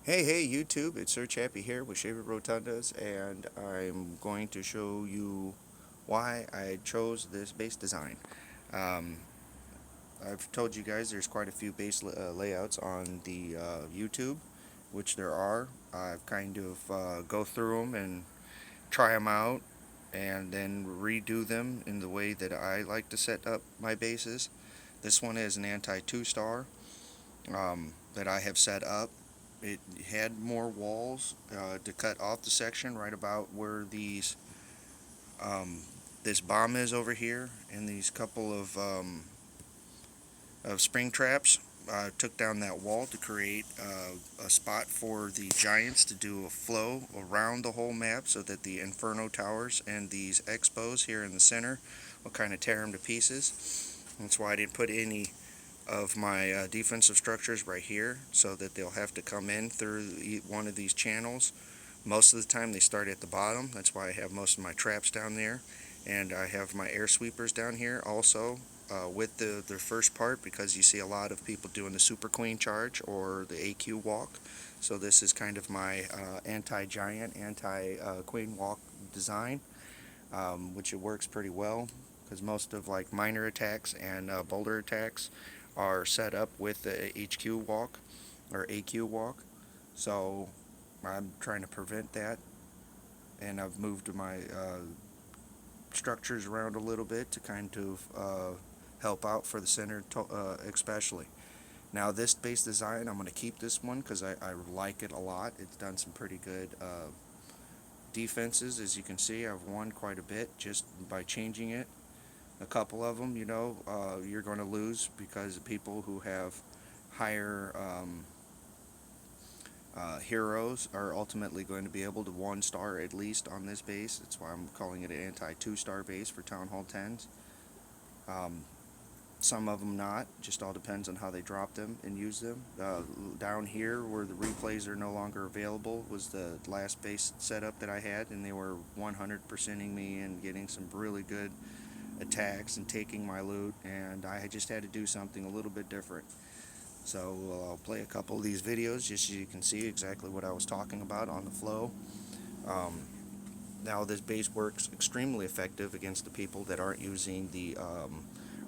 Hey YouTube, it's Sir Chappie here with Shaver Rotundas, and I'm going to show you why I chose this base design. Um, I've told you guys there's quite a few base layouts on the YouTube, which there are. I've kind of go through them and try them out and then redo them in the way that I like to set up my bases. This one is an anti 2-star that I have set up. It had more walls to cut off the section right about where um, this bomb is over here, and these couple of spring traps. Took down that wall to create a spot for the giants to do a flow around the whole map so that the Inferno Towers and these expos here in the center will kind of tear them to pieces. That's why I didn't put any of my defensive structures right here, so that they'll have to come in through one of these channels. Most of the time they start at the bottom. That's why I have most of my traps down there, and I have my air sweepers down here also with the first part, because you see a lot of people doing the Super Queen charge or the AQ walk. So this is kind of my anti-giant, anti-queen walk design, which it works pretty well because most of like minor attacks and boulder attacks are set up with the HQ walk or AQ walk. So I'm trying to prevent that, and I've moved my structures around a little bit to kind of help out for the center especially. Now this base design, I'm going to keep this one because I like it a lot. It's done some pretty good defenses. As you can see, I've won quite a bit just by changing it. A couple of them, you're going to lose because people who have higher heroes are ultimately going to be able to 1-star at least on this base. That's why I'm calling it an anti 2-star base for Town Hall 10s. Um, some of them not, just all depends on how they drop them and use them. Down here where the replays are no longer available was the last base setup that I had, and they were 100%ing me and getting some really good attacks and taking my loot, and I just had to do something a little bit different. So I'll play a couple of these videos just so you can see exactly what I was talking about on the flow. Um, Now this base works extremely effective against the people that aren't using the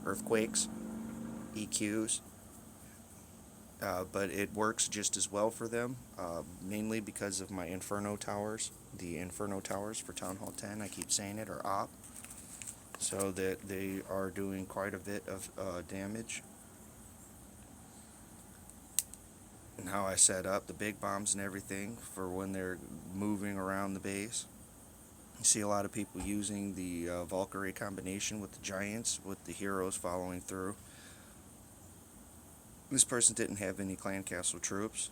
earthquakes, EQs, but it works just as well for them, mainly because of my Inferno Towers. The Inferno Towers for Town Hall 10, I keep saying it, are op, so that they are doing quite a bit of damage. And how I set up the big bombs and everything for when they're moving around the base. You see a lot of people using the Valkyrie combination with the giants, with the heroes following through. This person didn't have any clan castle troops.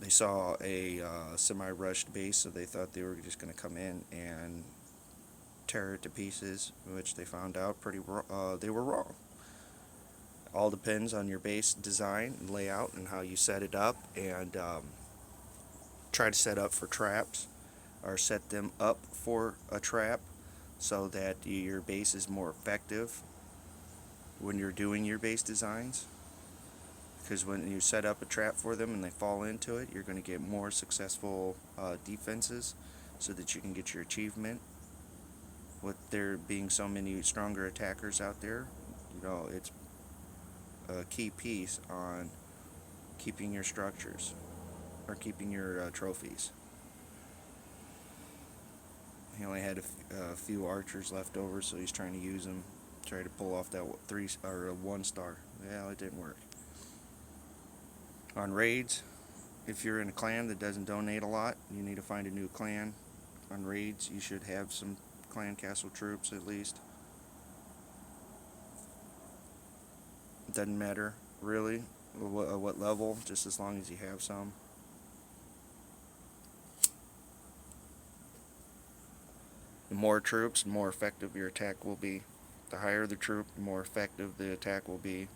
They saw a semi-rushed base, so they thought they were just going to come in and tear it to pieces, which they found out they were wrong. All depends on your base design and layout and how you set it up, and try to set up for traps or set them up for a trap so that your base is more effective when you're doing your base designs. Because when you set up a trap for them and they fall into it, you're going to get more successful defenses so that you can get your achievement. With there being so many stronger attackers out there, it's a key piece on keeping your structures or keeping your trophies. He only had a few archers left over, so he's trying to use them, try to pull off that 3 or a 1-star. Yeah, it didn't work. On raids, if you're in a clan that doesn't donate a lot, you need to find a new clan. On raids, you should have some clan castle troops at least. It doesn't matter really what level, just as long as you have some. The more troops, the more effective your attack will be. The higher the troop, the more effective the attack will be.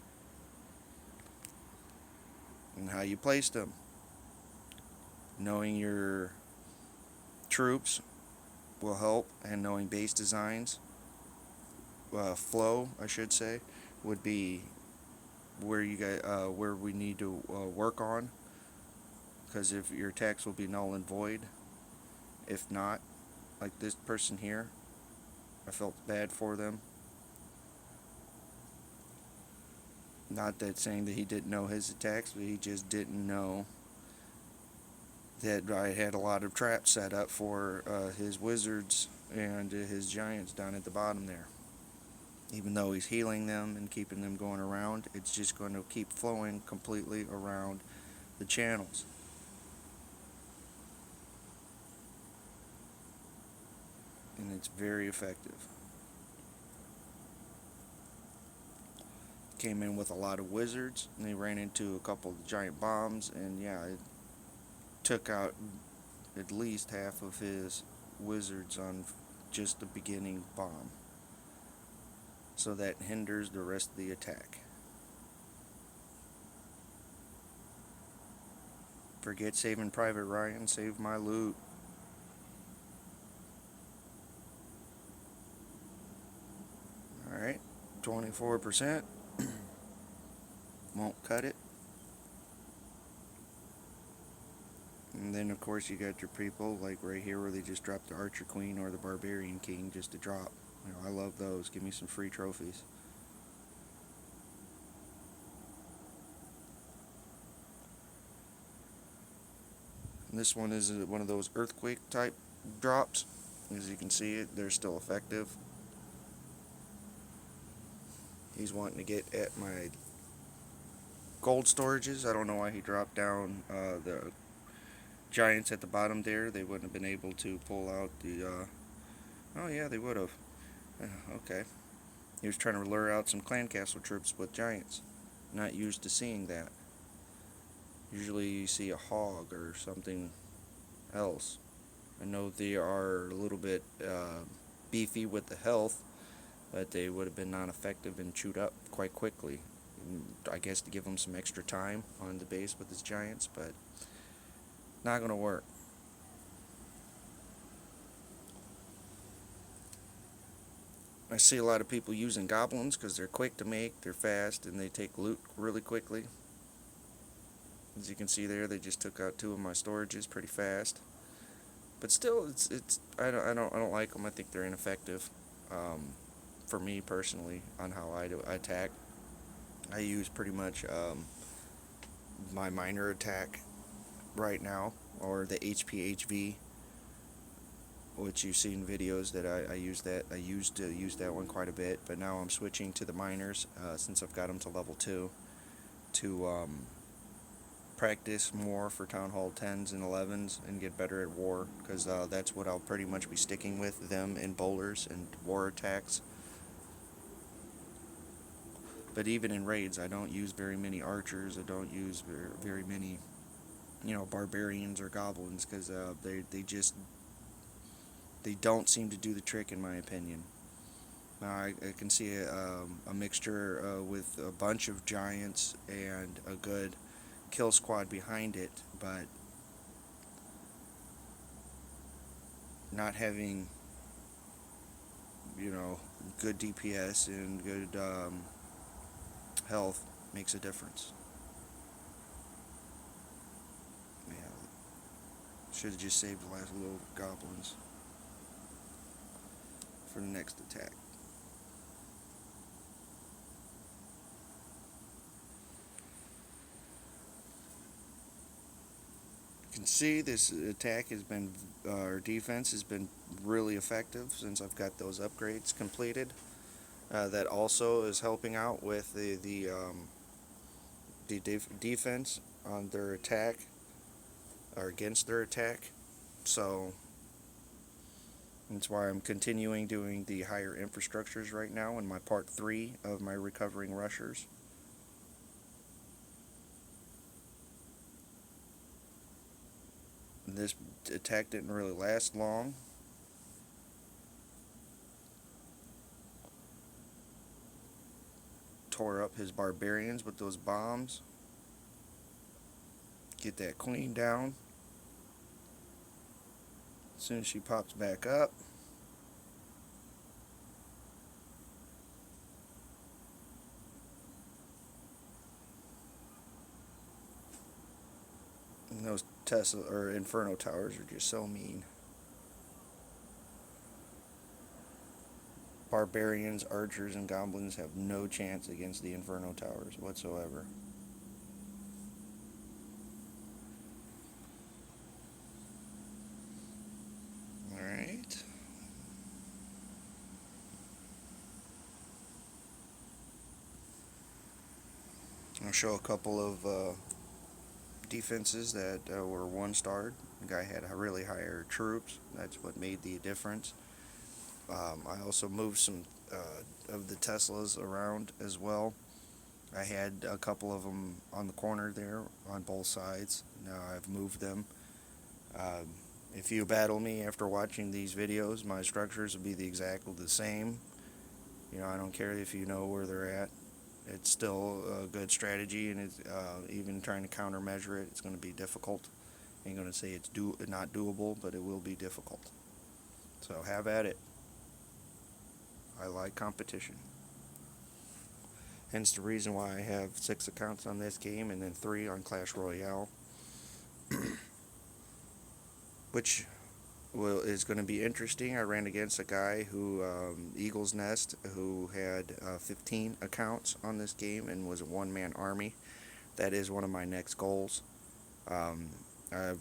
And how you place them. Knowing your troops will help, and knowing base designs, flow, I should say, would be where we need to work on. because if your attacks will be null and void. If not, like this person here, I felt bad for them. Not that saying that he didn't know his attacks, but he just didn't know that I had a lot of traps set up for his wizards and his giants down at the bottom there. Even though he's healing them and keeping them going around, it's just going to keep flowing completely around the channels. And it's very effective. Came in with a lot of wizards, and they ran into a couple of giant bombs, and yeah, it took out at least half of his wizards on just the beginning bomb. So that hinders the rest of the attack. Forget saving Private Ryan, save my loot. Alright, 24%. Won't cut it. And then of course you got your people like right here where they just drop the Archer Queen or the Barbarian King just to drop. You know, I love those. Give me some free trophies. And this one is one of those earthquake type drops. As you can see, they're still effective. He's wanting to get at my gold storages. I don't know why he dropped down the giants at the bottom there. They wouldn't have been able to pull out the oh yeah, they would have. Okay. He was trying to lure out some clan castle troops with giants. Not used to seeing that. Usually you see a hog or something else. I know they are a little bit beefy with the health, but they would have been non-effective and chewed up quite quickly. I guess to give him some extra time on the base with his giants, but not going to work. I see a lot of people using goblins because they're quick to make, they're fast, and they take loot really quickly. As you can see there, they just took out 2 of my storages pretty fast. But still, I don't like them. I think they're ineffective. For me personally, on how I attack, I use pretty much my minor attack right now, or the HPHV, which you've seen videos that I use that. I used to use that one quite a bit, but now I'm switching to the minors since I've got them to level 2 to practice more for Town Hall 10s and 11s and get better at war, because that's what I'll pretty much be sticking with, them in bowlers and war attacks. But even in raids, I don't use very many archers. I don't use very many, barbarians or goblins, because they don't seem to do the trick in my opinion. I can see a mixture with a bunch of giants and a good kill squad behind it, but not having good DPS and good health makes a difference. Yeah, should have just saved the last little goblins for the next attack. You can see this attack has been, or defense has been really effective since I've got those upgrades completed. That also is helping out with the defense on their attack, or against their attack. So that's why I'm continuing doing the higher infrastructures right now in my part 3 of my recovering rushers. This attack didn't really last long. Tore up his barbarians with those bombs. Get that queen down. As soon as she pops back up, Those Tesla or Inferno towers are just so mean. Barbarians, archers, and goblins have no chance against the Inferno towers whatsoever. Alright. I'll show a couple of defenses that were one-starred. The guy had really higher troops. That's what made the difference. I also moved some of the Teslas around as well. I had a couple of them on the corner there on both sides. Now I've moved them. Um, if you battle me after watching these videos, my structures will be exactly the same. You know, I don't care if you know where they're at. It's still a good strategy, and it's, even trying to countermeasure it, it's going to be difficult. I ain't going to say it's not doable, but it will be difficult. So have at it. I like competition. Hence the reason why I have 6 accounts on this game and then 3 on Clash Royale. Which is going to be interesting. I ran against a guy who, Eagle's Nest, who had 15 accounts on this game and was a one-man army. That is one of my next goals. I'm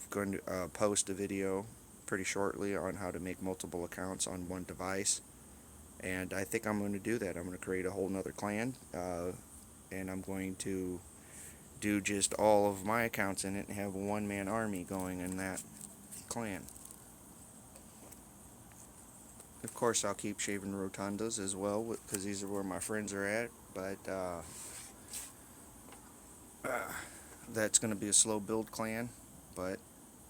going to post a video pretty shortly on how to make multiple accounts on one device. And I think I'm going to do that. I'm going to create a whole nother clan, and I'm going to do just all of my accounts in it and have a one-man army going in that clan. Of course, I'll keep shaving rotundas as well, because these are where my friends are at, but that's going to be a slow build clan, but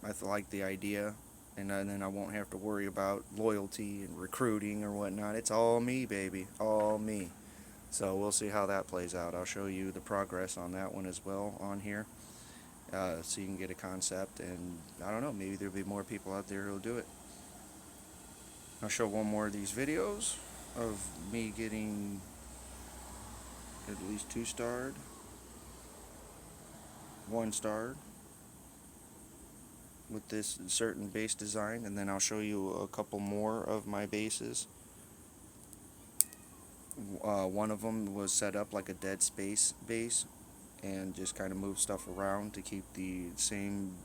I like the idea, and then I won't have to worry about loyalty and recruiting or whatnot. It's all me, baby, all me. So we'll see how that plays out. I'll show you the progress on that one as well on here, so you can get a concept, and I don't know, maybe there'll be more people out there who'll do it. I'll show one more of these videos of me getting at least 2-starred, 1-starred with this certain base design, and then I'll show you a couple more of my bases. One of them was set up like a dead space base and just kind of move stuff around to keep the same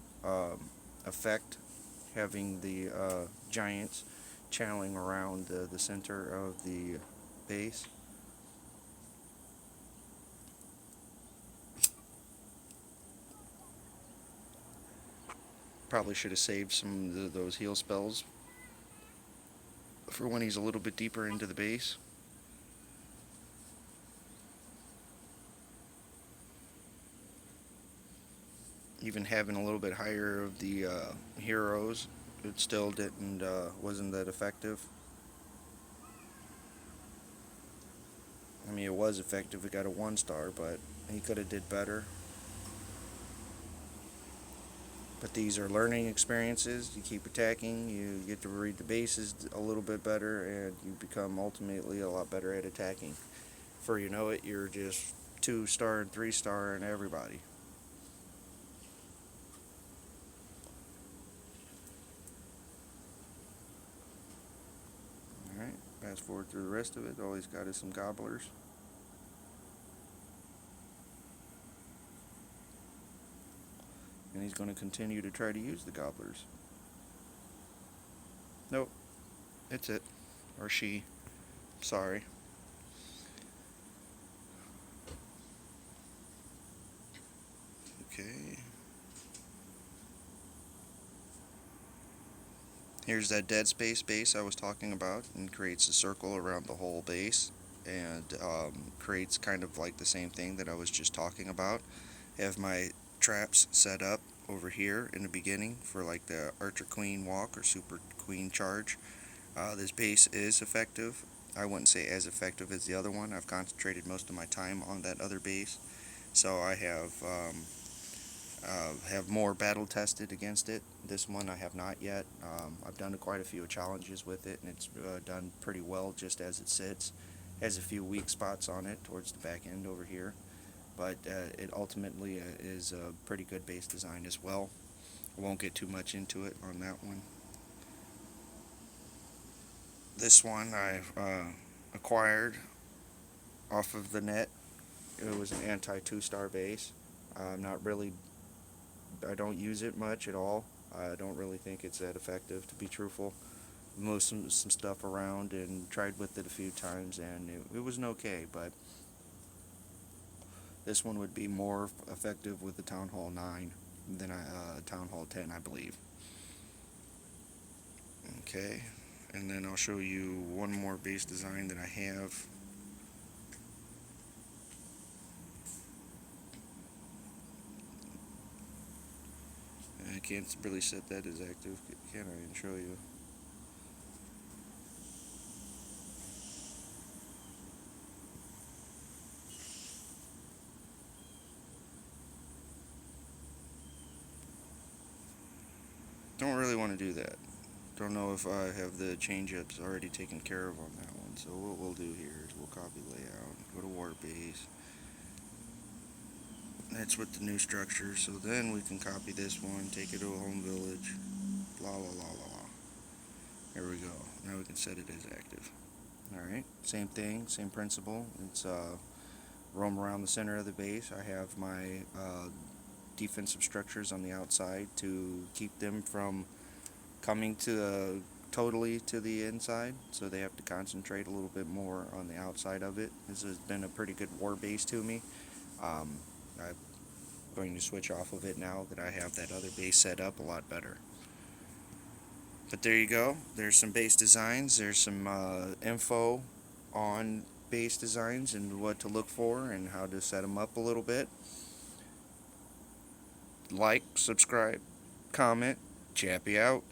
effect, having the giants channeling around the center of the base. Probably should have saved some of those heal spells for when he's a little bit deeper into the base. Even having a little bit higher of the heroes, it still wasn't that effective. I mean, it was effective. We got a 1-star, but he could have did better. But these are learning experiences. You keep attacking, you get to read the bases a little bit better, and you become ultimately a lot better at attacking. Before you know it, you're just 2-star and 3-star and everybody. Alright, fast forward through the rest of it. All he's got is some gobblers. And he's going to continue to try to use the gobblers. Nope. It's it. Or she. Sorry. Okay. Here's that dead space base I was talking about, and creates a circle around the whole base, and creates kind of like the same thing that I was just talking about. Have my traps set up over here in the beginning for like the Archer Queen walk or Super Queen charge. This base is effective. I wouldn't say as effective as the other one. I've concentrated most of my time on that other base, so I have more battle tested against it. This one I have not yet. I've done quite a few challenges with it, and it's done pretty well just as it sits. Has a few weak spots on it towards the back end over here, but it ultimately is a pretty good base design as well. I won't get too much into it on that one. This one I acquired off of the net. It was an anti two-star base. Not really. I don't use it much at all. I don't really think it's that effective, to be truthful. Moved some stuff around and tried with it a few times, and it was an okay, but this one would be more effective with the Town Hall 9 than a Town Hall 10, I believe. Okay, and then I'll show you one more base design that I have. I can't really set that as active, can I, and show you? Don't really want to do that. Don't know if I have the change-ups already taken care of on that one. So what we'll do here is we'll copy layout, go to war base. That's with the new structure. So then we can copy this one, take it to a home village. La la la la la. There we go. Now we can set it as active. Alright, same thing, same principle. It's roam around the center of the base. I have my defensive structures on the outside to keep them from coming to totally to the inside, so they have to concentrate a little bit more on the outside of it. This has been a pretty good war base to me. I'm going to switch off of it now that I have that other base set up a lot better. But there you go. There's some base designs. There's some info on base designs and what to look for and how to set them up a little bit. Like, subscribe, comment. Chappy out.